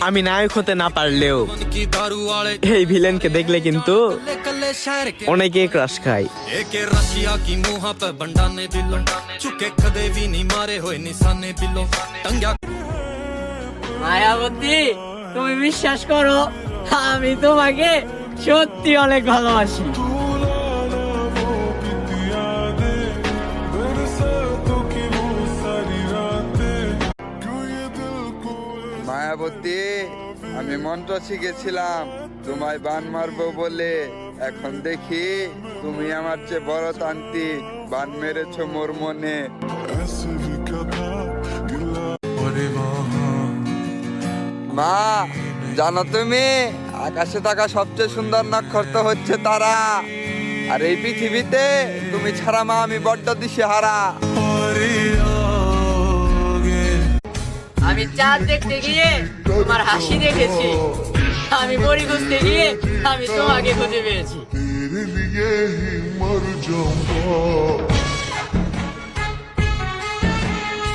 আমি নায়ক হতে না পারলেও এই ভিলেনকে দেখলে কিন্তু অনেকেই ক্রাশ খায়। মায়াবতী, তুমি বিশ্বাস করো, আমি তোমাকে সত্যি অনেক ভালোবাসি। মায়াবতী, আমি মন্ত্র শিখেছিলাম তোমায় বান মারবো বলে, এখন দেখি তুমি আমার চেয়ে বড় তান্ত্রিক, বান মেরেছো মোর মনে। মা, জানো তুমি আকাশে থাকা সবচেয়ে সুন্দর নক্ষত্র হচ্ছে তারা, আর এই পৃথিবীতে তুমি ছাড়া মা আমি বড্ড দিশেহারা। আমি চাঁদ দেখতে গিয়ে তোমার হাসি দেখেছি, আমি বড়ি খুঁজতে গিয়ে আমি তোমাকে খুঁজে পেয়েছি।